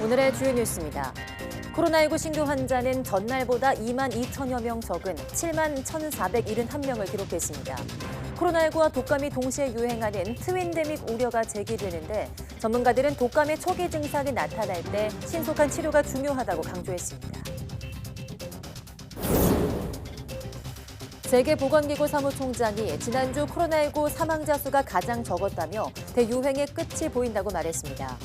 오늘의 주요 뉴스입니다. 코로나19 신규 환자는 전날보다 2만 2천여 명 적은 7만 1,471명을 기록했습니다. 코로나19와 독감이 동시에 유행하는 트윈데믹 우려가 제기되는데 전문가들은 독감의 초기 증상이 나타날 때 신속한 치료가 중요하다고 강조했습니다. 세계보건기구 사무총장이 지난주 코로나19 사망자 수가 가장 적었다며 대유행의 끝이 보인다고 말했습니다.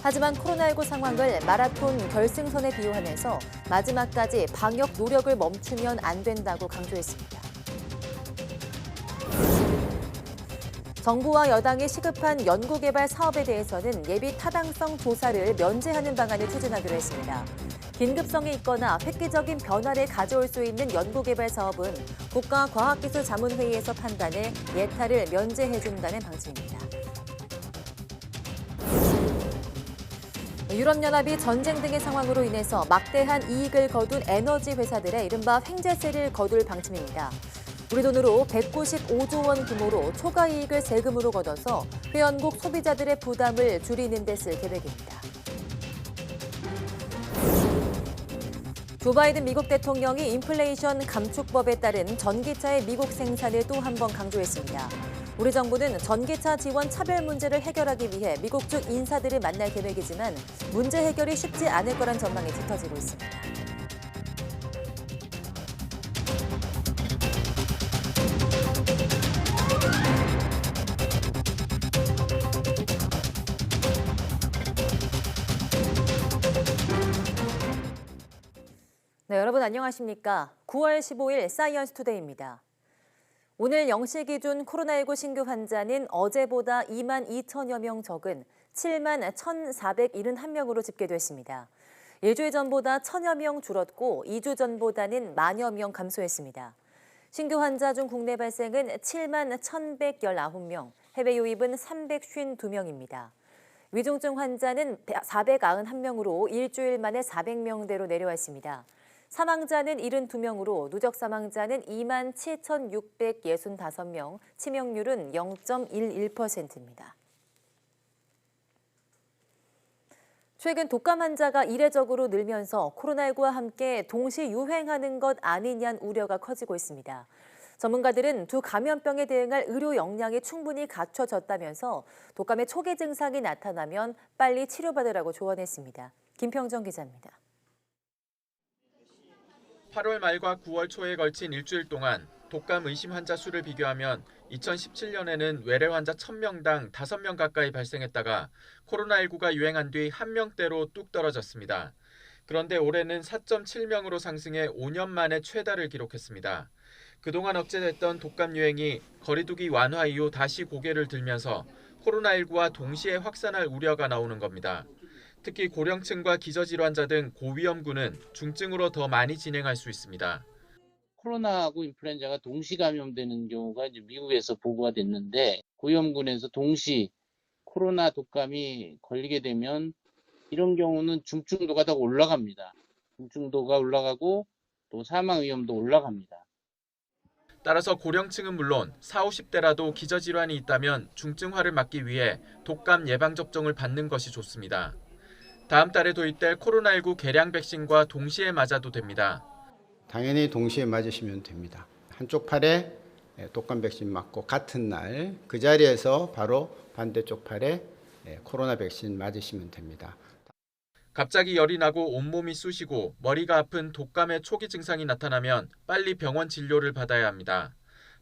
하지만 코로나19 상황을 마라톤 결승선에 비유하면서 마지막까지 방역 노력을 멈추면 안 된다고 강조했습니다. 정부와 여당이 시급한 연구개발 사업에 대해서는 예비 타당성 조사를 면제하는 방안을 추진하기로 했습니다. 긴급성이 있거나 획기적인 변화를 가져올 수 있는 연구개발 사업은 국가과학기술자문회의에서 판단해 예타를 면제해준다는 방침입니다. 유럽연합이 전쟁 등의 상황으로 인해서 막대한 이익을 거둔 에너지 회사들의 이른바 횡재세를 거둘 방침입니다. 우리 돈으로 195조 원 규모로 초과 이익을 세금으로 걷어서 회원국 소비자들의 부담을 줄이는 데 쓸 계획입니다. 조 바이든 미국 대통령이 인플레이션 감축법에 따른 전기차의 미국 생산을 또 한 번 강조했습니다. 우리 정부는 전기차 지원 차별 문제를 해결하기 위해 미국 측 인사들을 만날 계획이지만 문제 해결이 쉽지 않을 거란 전망이 짙어지고 있습니다. 네, 여러분 안녕하십니까? 9월 15일 사이언스 투데이입니다. 오늘 0시 기준 코로나19 신규 환자는 어제보다 2만 2천여 명 적은 7만 1,471명으로 집계됐습니다. 일주일 전보다 1,000여 명 줄었고 2주 전보다는 만여 명 감소했습니다. 신규 환자 중 국내 발생은 7만 1,119명, 해외 유입은 352명입니다. 위중증 환자는 491명으로 일주일 만에 400명대로 내려왔습니다. 사망자는 72명으로 누적 사망자는 2만 7,665명, 치명률은 0.11%입니다. 최근 독감 환자가 이례적으로 늘면서 코로나19와 함께 동시 유행하는 것 아니냐는 우려가 커지고 있습니다. 전문가들은 두 감염병에 대응할 의료 역량이 충분히 갖춰졌다면서 독감의 초기 증상이 나타나면 빨리 치료받으라고 조언했습니다. 김평정 기자입니다. 8월 말과 9월 초에 걸친 일주일 동안 독감 의심 환자 수를 비교하면 2017년에는 외래 환자 1,000명당 5명 가까이 발생했다가 코로나19가 유행한 뒤 1명대로 뚝 떨어졌습니다. 그런데 올해는 4.7명으로 상승해 5년 만에 최다를 기록했습니다. 그동안 억제됐던 독감 유행이 거리두기 완화 이후 다시 고개를 들면서 코로나19와 동시에 확산할 우려가 나오는 겁니다. 특히 고령층과 기저질환자 등 고위험군은 중증으로 더 많이 진행할 수 있습니다. 코로나하고 인플루엔자가 동시 감염되는 경우가 이제 미국에서 보고가 됐는데 고위험군에서 동시 코로나 독감이 걸리게 되면 이런 경우는 중증도가 더 올라갑니다. 중증도가 올라가고 또 사망 위험도 올라갑니다. 따라서 고령층은 물론 40, 50대라도 기저질환이 있다면 중증화를 막기 위해 독감 예방접종을 받는 것이 좋습니다. 다음 달에 도입될 코로나19 개량 백신과 동시에 맞아도 됩니다. 당연히 동시에 맞으시면 됩니다. 한쪽 팔에 독감 백신 맞고 같은 날 그 자리에서 바로 반대쪽 팔에 코로나 백신 맞으시면 됩니다. 갑자기 열이 나고 온몸이 쑤시고 머리가 아픈 독감의 초기 증상이 나타나면 빨리 병원 진료를 받아야 합니다.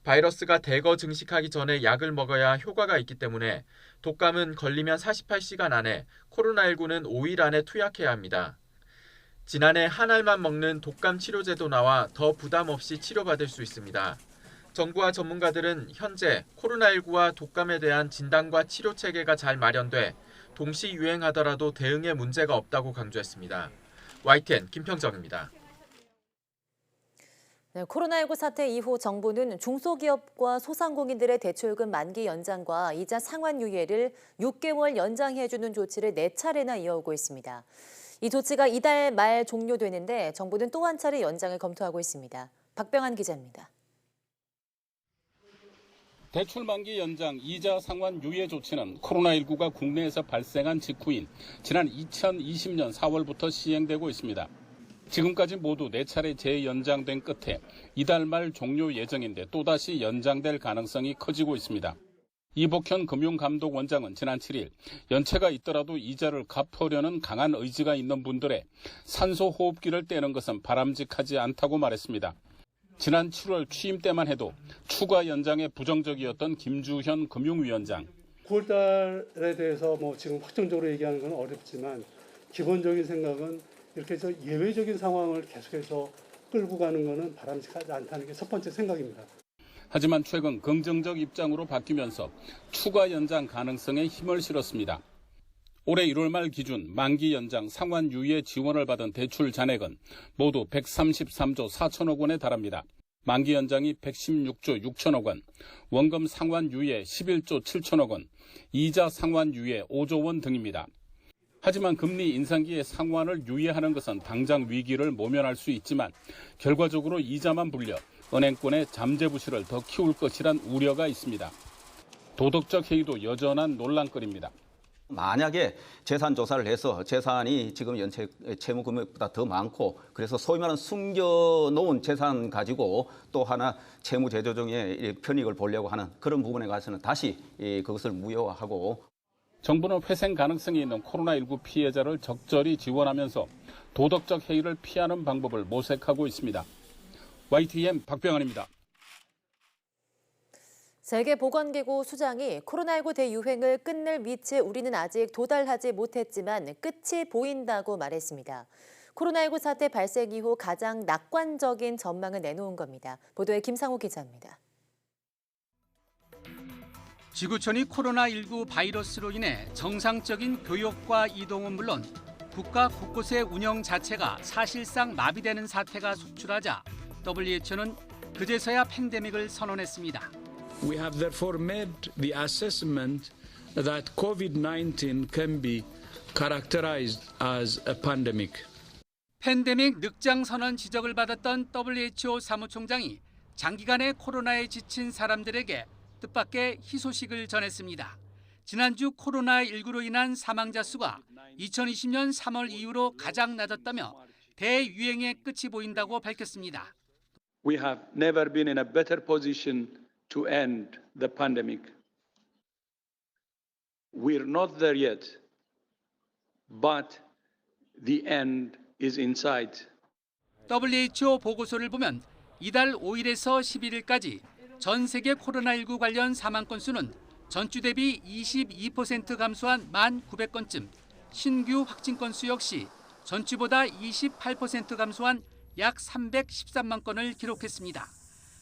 바이러스가 대거 증식하기 전에 약을 먹어야 효과가 있기 때문에 독감은 걸리면 48시간 안에, 코로나19는 5일 안에 투약해야 합니다. 지난해 한 알만 먹는 독감 치료제도 나와 더 부담 없이 치료받을 수 있습니다. 정부와 전문가들은 현재 코로나19와 독감에 대한 진단과 치료 체계가 잘 마련돼 동시 유행하더라도 대응에 문제가 없다고 강조했습니다. YTN 김평정입니다. 네, 코로나19 사태 이후 정부는 중소기업과 소상공인들의 대출금 만기 연장과 이자 상환 유예를 6개월 연장해주는 조치를 4차례나 이어오고 있습니다. 이 조치가 이달 말 종료되는데 정부는 또 한 차례 연장을 검토하고 있습니다. 박병한 기자입니다. 대출 만기 연장, 이자 상환 유예 조치는 코로나19가 국내에서 발생한 직후인 지난 2020년 4월부터 시행되고 있습니다. 지금까지 모두 4차례 재연장된 끝에 이달 말 종료 예정인데 또다시 연장될 가능성이 커지고 있습니다. 이복현 금융감독원장은 지난 7일 연체가 있더라도 이자를 갚으려는 강한 의지가 있는 분들의 산소호흡기를 떼는 것은 바람직하지 않다고 말했습니다. 지난 7월 취임 때만 해도 추가 연장에 부정적이었던 김주현 금융위원장. 9월 달에 대해서 지금 확정적으로 얘기하는 건 어렵지만 기본적인 생각은 이렇게 해서 예외적인 상황을 계속해서 끌고 가는 것은 바람직하지 않다는 게 첫 번째 생각입니다. 하지만 최근 긍정적 입장으로 바뀌면서 추가 연장 가능성에 힘을 실었습니다. 올해 1월 말 기준 만기 연장 상환 유예 지원을 받은 대출 잔액은 모두 133조 4천억 원에 달합니다. 만기 연장이 116조 6천억 원, 원금 상환 유예 11조 7천억 원, 이자 상환 유예 5조 원 등입니다. 하지만 금리 인상기에 상환을 유예하는 것은 당장 위기를 모면할 수 있지만 결과적으로 이자만 불려 은행권의 잠재부실을 더 키울 것이란 우려가 있습니다. 도덕적 해이도 여전한 논란거리입니다. 만약에 재산 조사를 해서 재산이 지금 연체 채무 금액보다 더 많고 그래서 소위 말하는 숨겨놓은 재산 가지고 또 하나 채무 제조정의 편익을 보려고 하는 그런 부분에 가서는 다시 그것을 무효화하고 정부는 회생 가능성이 있는 코로나19 피해자를 적절히 지원하면서 도덕적 해이를 피하는 방법을 모색하고 있습니다. YTN 박병환입니다. 세계보건기구 수장이 코로나19 대유행을 끝낼 위치에 우리는 아직 도달하지 못했지만 끝이 보인다고 말했습니다. 코로나19 사태 발생 이후 가장 낙관적인 전망을 내놓은 겁니다. 보도에 김상호 기자입니다. 지구촌이 코로나19 바이러스로 인해 정상적인 교역과 이동은 물론 국가 곳곳의 운영 자체가 사실상 마비되는 사태가 속출하자 WHO는 그제서야 팬데믹을 선언했습니다. We have therefore made the assessment that COVID-19 can be characterized as a pandemic. 팬데믹 늑장 선언 지적을 받았던 WHO 사무총장이 장기간의 코로나에 지친 사람들에게 뜻밖의 희소식을 전했습니다. 지난주 코로나19로 인한 사망자 수가 2020년 3월 이후로 가장 낮았다며 대유행의 끝이 보인다고 밝혔습니다. We have never been in a better position to end the pandemic. We're not there yet, but the end is in sight. WHO 보고서를 보면 이달 5일에서 11일까지 전 세계 코로나19 관련 사망 건수는 전주 대비 22% 감소한 1,900건쯤, 신규 확진 건수 역시 전주보다 28% 감소한 약 313만 건을 기록했습니다.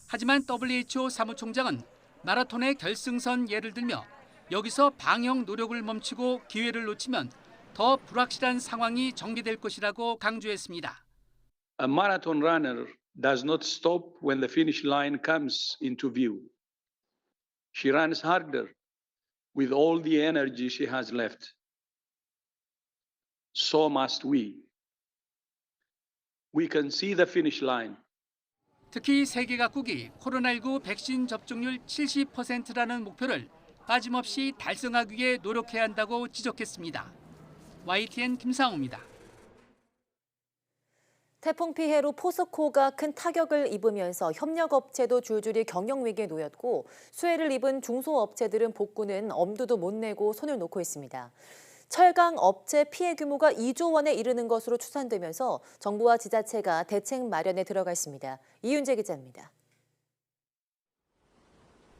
하지만 WHO 사무총장은 마라톤의 결승선 예를 들며 여기서 방역 노력을 멈추고 기회를 놓치면 더 불확실한 상황이 전개될 것이라고 강조했습니다. A marathon runner does not stop when the finish line comes into view. She runs harder with all the energy she has left. So must we. We can see the finish line. 특히 세계 각국이 코로나19 백신 접종률 70%라는 목표를 빠짐없이 달성하기 위해 노력해야 한다고 지적했습니다. YTN 김상호입니다. 태풍 피해로 포스코가 큰 타격을 입으면서 협력업체도 줄줄이 경영 위기에 놓였고 수혜를 입은 중소업체들은 복구는 엄두도 못 내고 손을 놓고 있습니다. 철강 업체 피해 규모가 2조 원에 이르는 것으로 추산되면서 정부와 지자체가 대책 마련에 들어가 있습니다. 이윤재 기자입니다.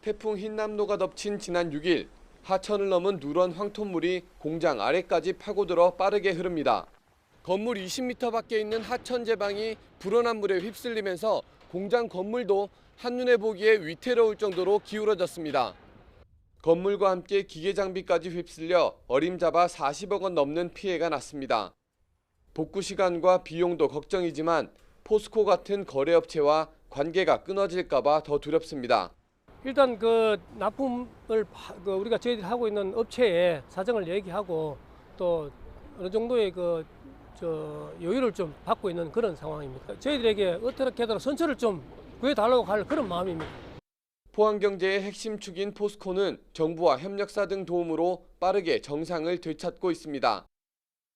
태풍 흰남노가 덮친 지난 6일 하천을 넘은 누런 황토물이 공장 아래까지 파고들어 빠르게 흐릅니다. 건물 20m 밖에 있는 하천 제방이 불어난 물에 휩쓸리면서 공장 건물도 한눈에 보기에 위태로울 정도로 기울어졌습니다. 건물과 함께 기계 장비까지 휩쓸려 어림잡아 40억 원 넘는 피해가 났습니다. 복구 시간과 비용도 걱정이지만 포스코 같은 거래업체와 관계가 끊어질까 봐 더 두렵습니다. 일단 그 납품을 우리가 저희들이 하고 있는 업체에 사정을 얘기하고 또 어느 정도의 여유를 좀 받고 있는 그런 상황입니다. 저희들에게 어떻게든 선처를 좀 구해달라고 할 그런 마음입니다. 포항경제의 핵심 축인 포스코는 정부와 협력사 등 도움으로 빠르게 정상을 되찾고 있습니다.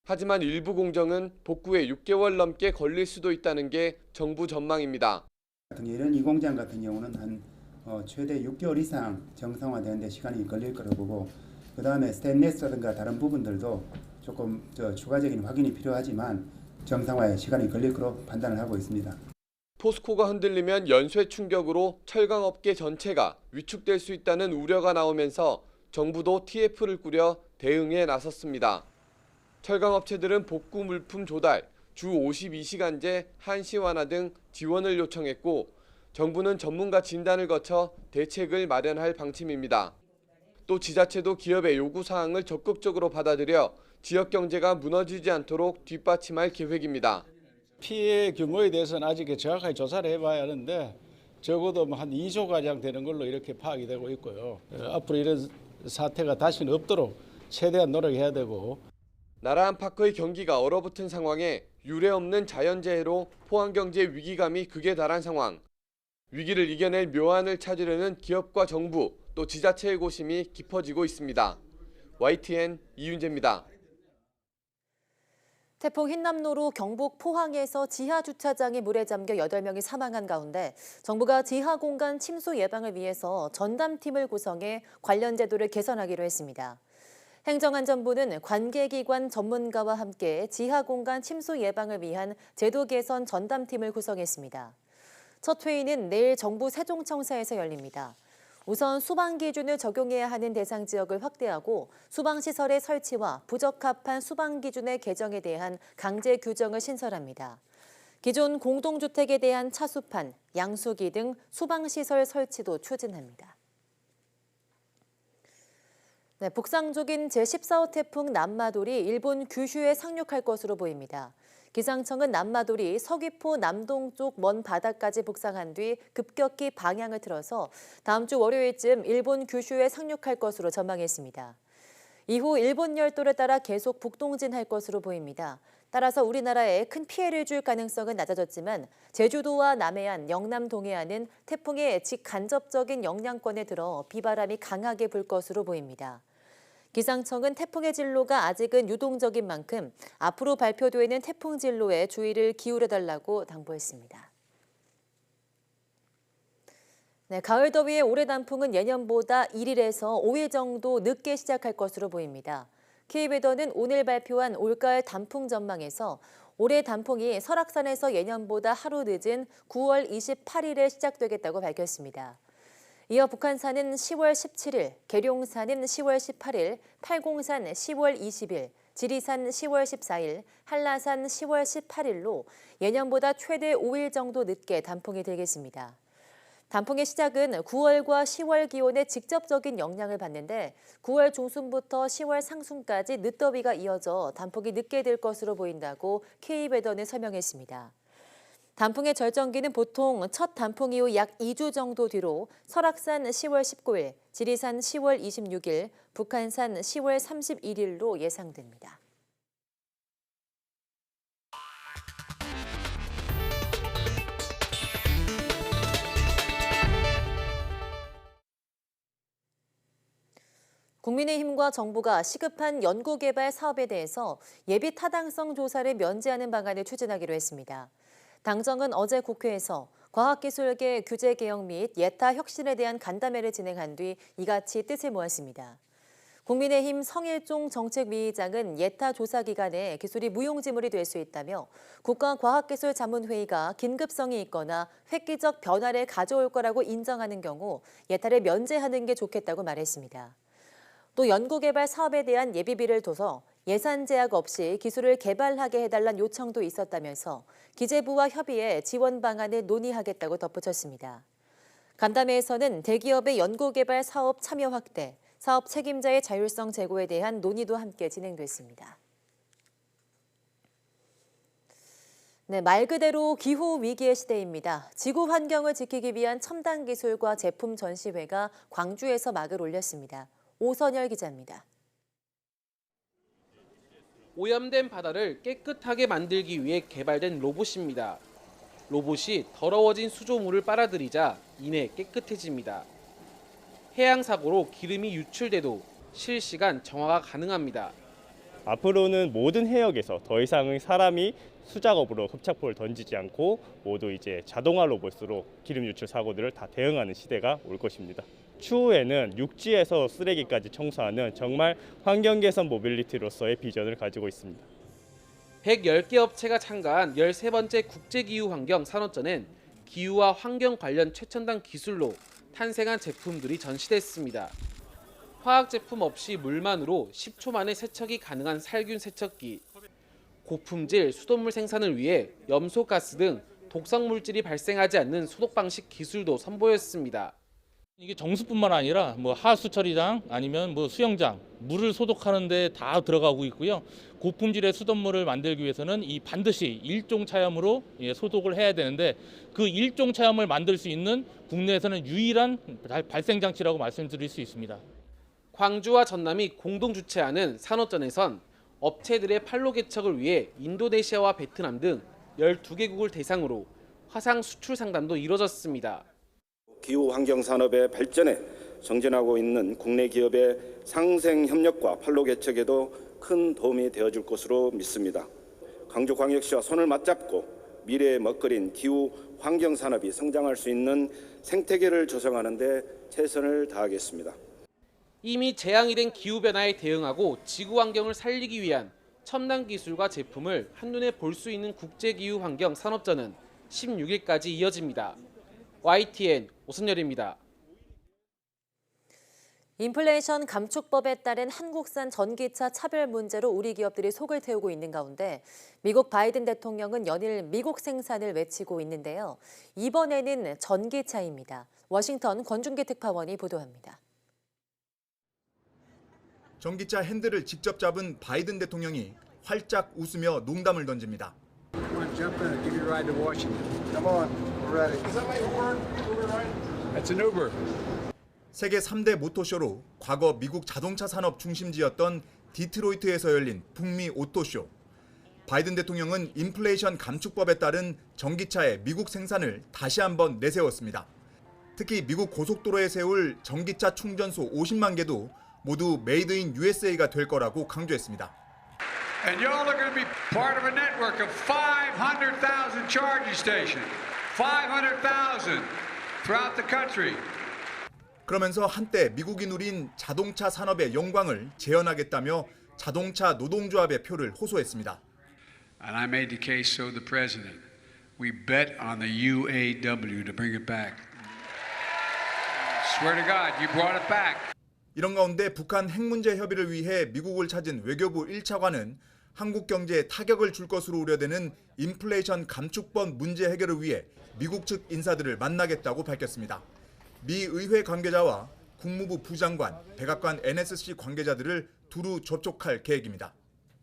하지만 일부 공정은 복구에 6개월 넘게 걸릴 수도 있다는 게 정부 전망입니다. 이런 이 공장 같은 경우는 한 최대 6개월 이상 정상화되는 데 시간이 걸릴 거라고 보고, 그다음에 스테인리스라든가 다른 부분들도 조금 추가적인 확인이 필요하지만 정상화에 시간이 걸릴 거로 판단을 하고 있습니다. 포스코가 흔들리면 연쇄 충격으로 철강업계 전체가 위축될 수 있다는 우려가 나오면서 정부도 TF를 꾸려 대응에 나섰습니다. 철강업체들은 복구 물품 조달, 주 52시간제 한시 완화 등 지원을 요청했고, 정부는 전문가 진단을 거쳐 대책을 마련할 방침입니다. 또 지자체도 기업의 요구사항을 적극적으로 받아들여 지역 경제가 무너지지 않도록 뒷받침할 계획입니다. 피해 규모에 대해서는 아직 정확하게 조사를 해봐야 하는데 적어도 한 2조 가량 되는 걸로 이렇게 파악이 되고 있고요. 앞으로 이런 사태가 다시는 없도록 최대한 노력해야 되고. 나라 안팎의 경기가 얼어붙은 상황에 유례없는 자연재해로 포항경제 위기감이 극에 달한 상황. 위기를 이겨낼 묘안을 찾으려는 기업과 정부, 또 지자체의 고심이 깊어지고 있습니다. YTN 이윤재입니다. 태풍 흰남노로 경북 포항에서 지하 주차장이 물에 잠겨 8명이 사망한 가운데 정부가 지하 공간 침수 예방을 위해서 전담팀을 구성해 관련 제도를 개선하기로 했습니다. 행정안전부는 관계기관 전문가와 함께 지하 공간 침수 예방을 위한 제도 개선 전담팀을 구성했습니다. 첫 회의는 내일 정부 세종청사에서 열립니다. 우선 수방 기준을 적용해야 하는 대상 지역을 확대하고 수방시설의 설치와 부적합한 수방 기준의 개정에 대한 강제 규정을 신설합니다. 기존 공동주택에 대한 차수판, 양수기 등 수방시설 설치도 추진합니다. 네, 북상 중인 제14호 태풍 남마돌이 일본 규슈에 상륙할 것으로 보입니다. 기상청은 남마돌이 서귀포 남동쪽 먼 바다까지 북상한 뒤 급격히 방향을 틀어서 다음 주 월요일쯤 일본 규슈에 상륙할 것으로 전망했습니다. 이후 일본 열도를 따라 계속 북동진할 것으로 보입니다. 따라서 우리나라에 큰 피해를 줄 가능성은 낮아졌지만 제주도와 남해안, 영남 동해안은 태풍의 직간접적인 영향권에 들어 비바람이 강하게 불 것으로 보입니다. 기상청은 태풍의 진로가 아직은 유동적인 만큼 앞으로 발표되는 태풍 진로에 주의를 기울여달라고 당부했습니다. 네, 가을 더위의 올해 단풍은 예년보다 1일에서 5일 정도 늦게 시작할 것으로 보입니다. K웨더는 오늘 발표한 올가을 단풍 전망에서 올해 단풍이 설악산에서 예년보다 하루 늦은 9월 28일에 시작되겠다고 밝혔습니다. 이어 북한산은 10월 17일, 계룡산은 10월 18일, 팔공산 10월 20일, 지리산 10월 14일, 한라산 10월 18일로 예년보다 최대 5일 정도 늦게 단풍이 들겠습니다. 단풍의 시작은 9월과 10월 기온의 직접적인 영향을 받는데 9월 중순부터 10월 상순까지 늦더위가 이어져 단풍이 늦게 될 것으로 보인다고 K웨더는 설명했습니다. 단풍의 절정기는 보통 첫 단풍 이후 약 2주 정도 뒤로 설악산 10월 19일, 지리산 10월 26일, 북한산 10월 31일로 예상됩니다. 국민의힘과 정부가 시급한 연구개발 사업에 대해서 예비 타당성 조사를 면제하는 방안을 추진하기로 했습니다. 당정은 어제 국회에서 과학기술계 규제 개혁 및 예타 혁신에 대한 간담회를 진행한 뒤 이같이 뜻을 모았습니다. 국민의힘 성일종 정책위의장은 예타 조사 기간에 기술이 무용지물이 될 수 있다며 국가과학기술자문회의가 긴급성이 있거나 획기적 변화를 가져올 거라고 인정하는 경우 예타를 면제하는 게 좋겠다고 말했습니다. 또 연구개발 사업에 대한 예비비를 둬서 예산 제약 없이 기술을 개발하게 해달란 요청도 있었다면서 기재부와 협의해 지원 방안을 논의하겠다고 덧붙였습니다. 간담회에서는 대기업의 연구개발 사업 참여 확대, 사업 책임자의 자율성 제고에 대한 논의도 함께 진행됐습니다. 네, 말 그대로 기후 위기의 시대입니다. 지구 환경을 지키기 위한 첨단 기술과 제품 전시회가 광주에서 막을 올렸습니다. 오선열 기자입니다. 오염된 바다를 깨끗하게 만들기 위해 개발된 로봇입니다. 로봇이 더러워진 수조물을 빨아들이자 이내 깨끗해집니다. 해양 사고로 기름이 유출돼도 실시간 정화가 가능합니다. 앞으로는 모든 해역에서 더 이상의 사람이 수작업으로 흡착포를 던지지 않고 모두 이제 자동화 로봇으로 기름 유출 사고들을 다 대응하는 시대가 올 것입니다. 추후에는 육지에서 쓰레기까지 청소하는 정말 환경 개선 모빌리티로서의 비전을 가지고 있습니다. 110개 업체가 참가한 13번째 국제기후환경 산업전엔 기후와 환경 관련 최첨단 기술로 탄생한 제품들이 전시됐습니다. 화학 제품 없이 물만으로 10초 만에 세척이 가능한 살균 세척기, 고품질 수돗물 생산을 위해 염소가스 등 독성 물질이 발생하지 않는 소독 방식 기술도 선보였습니다. 이게 정수뿐만 아니라 하수 처리장 아니면 수영장, 물을 소독하는 데 다 들어가고 있고요. 고품질의 수돗물을 만들기 위해서는 이 반드시 일종 차염으로 소독을 해야 되는데 그 일종 차염을 만들 수 있는 국내에서는 유일한 발생 장치라고 말씀드릴 수 있습니다. 광주와 전남이 공동 주최하는 산업전에선 업체들의 판로 개척을 위해 인도네시아와 베트남 등 12개국을 대상으로 화상 수출 상담도 이뤄졌습니다. 기후 환경 산업의 발전에 정진하고 있는 국내 기업의 상생 협력과 판로 개척에도 큰 도움이 되어줄 것으로 믿습니다. 광주광역시와 손을 맞잡고 미래의 먹거리인 기후 환경 산업이 성장할 수 있는 생태계를 조성하는 데 최선을 다하겠습니다. 이미 재앙이 된 기후변화에 대응하고 지구 환경을 살리기 위한 첨단 기술과 제품을 한눈에 볼 수 있는 국제기후환경 산업전은 16일까지 이어집니다. YTN 오선열입니다. 인플레이션 감축법에 따른 한국산 전기차 차별 문제로 우리 기업들이 속을 태우고 있는 가운데 미국 바이든 대통령은 연일 미국 생산을 외치고 있는데요. 이번에는 전기차입니다. 워싱턴 권준기 특파원이 보도합니다. 전기차 핸들을 직접 잡은 바이든 대통령이 활짝 웃으며 농담을 던집니다. 세계 3대 모토쇼로 과거 미국 자동차 산업 중심지였던 디트로이트에서 열린 북미 오토쇼. 바이든 대통령은 인플레이션 감축법에 따른 전기차의 미국 생산을 다시 한번 내세웠습니다. 특히 미국 고속도로에 세울 전기차 충전소 50만 개도 모두 메이드 인 USA가 될 거라고 강조했습니다. And y'all are going to be part of a network of 500,000 charging stations. 500,000 throughout the country. 그러면서 한때 미국이 누린 자동차 산업의 영광을 재현하겠다며 자동차 노동조합의 표를 호소했습니다. And I made the case so the president. We bet on the UAW to bring it back. Swear to God, you brought it back. 이런 가운데 북한 핵 문제 협의를 위해 미국을 찾은 외교부 1차관은 한국 경제에 타격을 줄 것으로 우려되는 인플레이션 감축법 문제 해결을 위해 미국 측 인사들을 만나겠다고 밝혔습니다. 미 의회 관계자와 국무부 부장관, 백악관 NSC 관계자들을 두루 접촉할 계획입니다.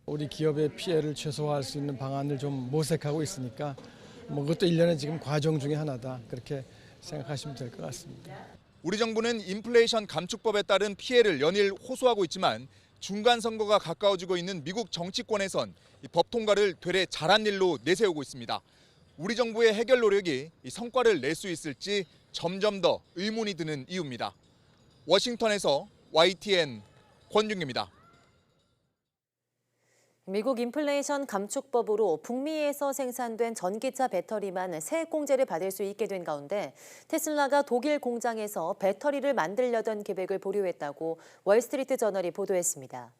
우리 기업의 피해를 최소화할 수 있는 방안을 좀 모색하고 있으니까 그것도 일련의 지금 과정 중에 하나다. 그렇게 생각하시면 될 것 같습니다. 우리 정부는 인플레이션 감축법에 따른 피해를 연일 호소하고 있지만 중간 선거가 가까워지고 있는 미국 정치권에선 법 통과를 되레 잘한 일로 내세우고 있습니다. 우리 정부의 해결 노력이 성과를 낼 수 있을지 점점 더 의문이 드는 이유입니다. 워싱턴에서 YTN 권준기입니다. 미국 인플레이션 감축법으로 북미에서 생산된 전기차 배터리만 세액공제를 받을 수 있게 된 가운데 테슬라가 독일 공장에서 배터리를 만들려던 계획을 보류했다고 월스트리트 저널이 보도했습니다.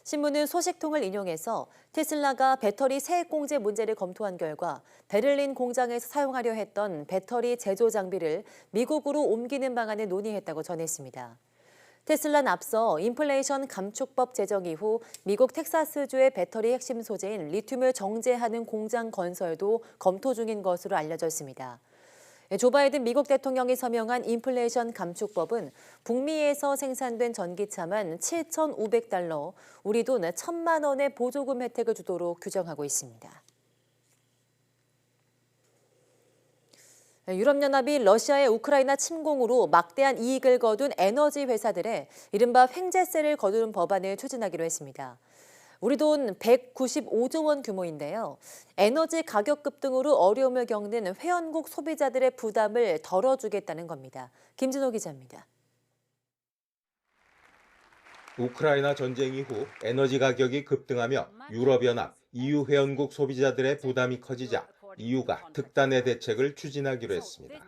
신문은 소식통을 인용해서 테슬라가 배터리 세액공제 문제를 검토한 결과 베를린 공장에서 사용하려 했던 배터리 제조 장비를 미국으로 옮기는 방안을 논의했다고 전했습니다. 테슬라는 앞서 인플레이션 감축법 제정 이후 미국 텍사스주의 배터리 핵심 소재인 리튬을 정제하는 공장 건설도 검토 중인 것으로 알려졌습니다. 조 바이든 미국 대통령이 서명한 인플레이션 감축법은 북미에서 생산된 전기차만 $7,500, 우리 돈 1,000만 원의 보조금 혜택을 주도록 규정하고 있습니다. 유럽연합이 러시아의 우크라이나 침공으로 막대한 이익을 거둔 에너지 회사들의 이른바 횡재세를 거두는 법안을 추진하기로 했습니다. 우리 돈 195조 원 규모인데요. 에너지 가격 급등으로 어려움을 겪는 회원국 소비자들의 부담을 덜어주겠다는 겁니다. 김진호 기자입니다. 우크라이나 전쟁 이후 에너지 가격이 급등하며 유럽연합, EU 회원국 소비자들의 부담이 커지자 EU가 특단의 대책을 추진하기로 했습니다.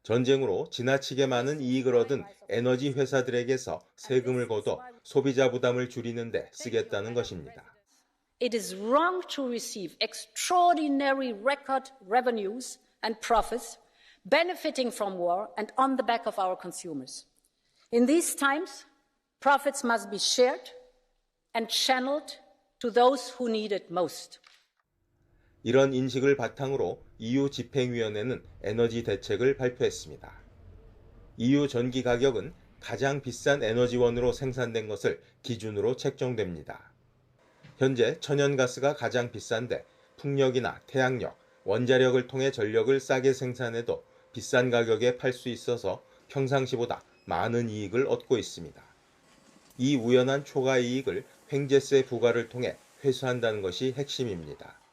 전쟁으로 지나치게 많은 이익을 얻은 에너지 회사들에게서 세금을 걷어 소비자 부담을 줄이는 데 쓰겠다는 것입니다. It is wrong to receive extraordinary record revenues and profits benefiting from war and on the back of our consumers. In these times, profits must be shared and channeled to those who need it most. 이런 인식을 바탕으로 EU 집행위원회는 에너지 대책을 발표했습니다. EU 전기 가격은 가장 비싼 에너지원으로 생산된 것을 기준으로 책정됩니다. 현재 천연가스가 가장 비싼데 풍력이나 태양력, 원자력을 통해 전력을 싸게 생산해도 비싼 가격에 팔 수 있어서 평상시보다 많은 이익을 얻고 있습니다. 이 우연한 초과 이익을 횡재세 부과를 통해 회수한다는 것이 핵심입니다.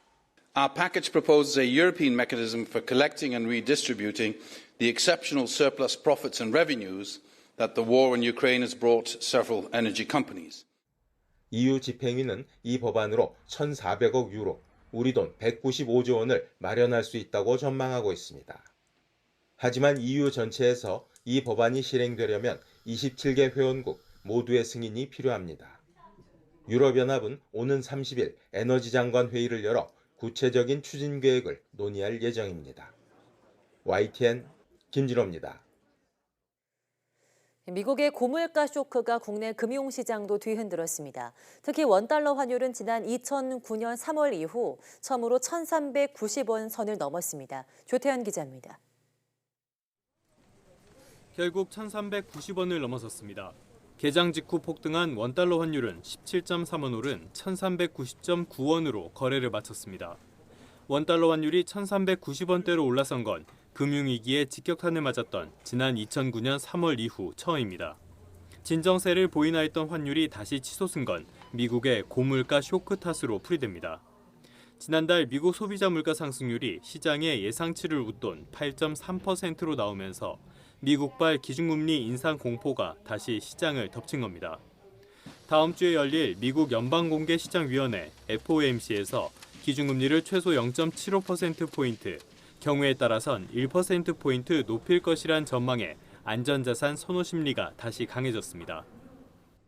Our package proposes a European mechanism for collecting and redistributing the exceptional surplus profits and revenues that the war in Ukraine has brought several energy companies. EU 집행위는 이 법안으로 1,400억 유로, 우리 돈 195조 원을 마련할 수 있다고 전망하고 있습니다. 하지만 EU 전체에서 이 법안이 실행되려면 27개 회원국 모두의 승인이 필요합니다. 유럽연합은 오는 30일 에너지 장관 회의를 열어 구체적인 추진 계획을 논의할 예정입니다. YTN 김진호입니다. 미국의 고물가 쇼크가 국내 금융시장도 뒤흔들었습니다. 특히 원달러 환율은 지난 2009년 3월 이후 처음으로 1,390원 선을 넘었습니다. 조태현 기자입니다. 결국 1,390원을 넘어섰습니다. 개장 직후 폭등한 원달러 환율은 17.3원 오른 1,390.9원으로 거래를 마쳤습니다. 원달러 환율이 1,390원대로 올라선 건 금융위기에 직격탄을 맞았던 지난 2009년 3월 이후 처음입니다. 진정세를 보이나 했던 환율이 다시 치솟은 건 미국의 고물가 쇼크 탓으로 풀이됩니다. 지난달 미국 소비자 물가 상승률이 시장의 예상치를 웃돈 8.3%로 나오면서 미국발 기준금리 인상 공포가 다시 시장을 덮친 겁니다. 다음 주에 열릴 미국 연방공개시장위원회 FOMC에서 기준금리를 최소 0.75%포인트, 경우에 따라선 1%포인트 높일 것이란 전망에 안전자산 선호 심리가 다시 강해졌습니다.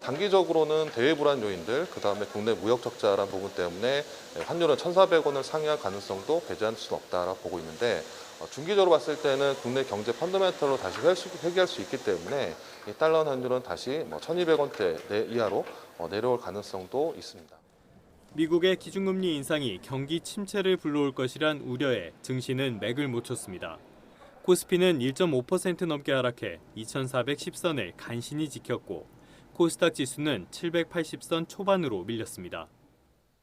단기적으로는 대외 불안 요인들, 그다음에 국내 무역 적자라는 부분 때문에 환율은 1,400원을 상회할 가능성도 배제할 수는 없다라고 보고 있는데 중기적으로 봤을 때는 국내 경제 펀더멘털로 다시 회귀할 수 있기 때문에 이 달러 환율은 다시 1,200원대 이하로 내려올 가능성도 있습니다. 미국의 기준금리 인상이 경기 침체를 불러올 것이란 우려에 증시는 맥을 못 쳤습니다. 코스피는 1.5% 넘게 하락해 2,410선을 간신히 지켰고 코스닥 지수는 780선 초반으로 밀렸습니다.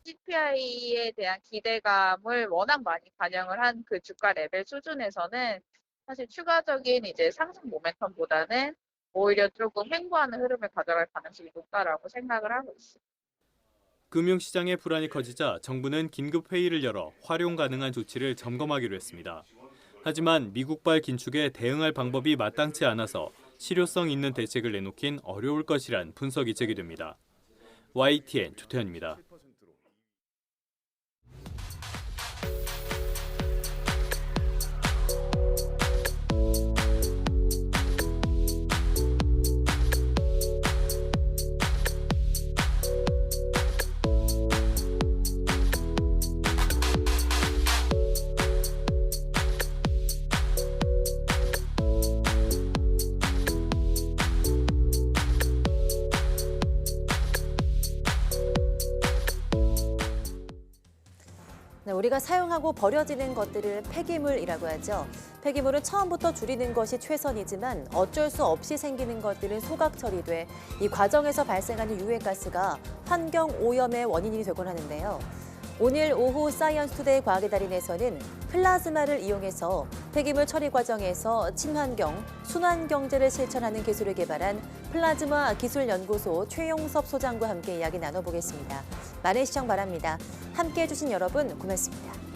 CPI에 대한 기대감을 워낙 많이 반영을 한 그 주가 레벨 수준에서는 사실 추가적인 이제 상승 모멘텀보다는 오히려 조금 횡보하는 흐름을 가져갈 가능성이 높다라고 생각을 하고 있습니다. 금융시장의 불안이 커지자 정부는 긴급 회의를 열어 활용 가능한 조치를 점검하기로 했습니다. 하지만 미국발 긴축에 대응할 방법이 마땅치 않아서 실효성 있는 대책을 내놓긴 어려울 것이란 분석이 제기됩니다. YTN 조태현입니다. 우리가 사용하고 버려지는 것들을 폐기물이라고 하죠. 폐기물은 처음부터 줄이는 것이 최선이지만 어쩔 수 없이 생기는 것들은 소각 처리돼 이 과정에서 발생하는 유해가스가 환경 오염의 원인이 되곤 하는데요. 오늘 오후 사이언스 투데이 과학의 달인에서는 플라즈마를 이용해서 폐기물 처리 과정에서 친환경, 순환경제를 실천하는 기술을 개발한 플라즈마 기술연구소 최용섭 소장과 함께 이야기 나눠보겠습니다. 많은 시청 바랍니다. 함께해 주신 여러분 고맙습니다.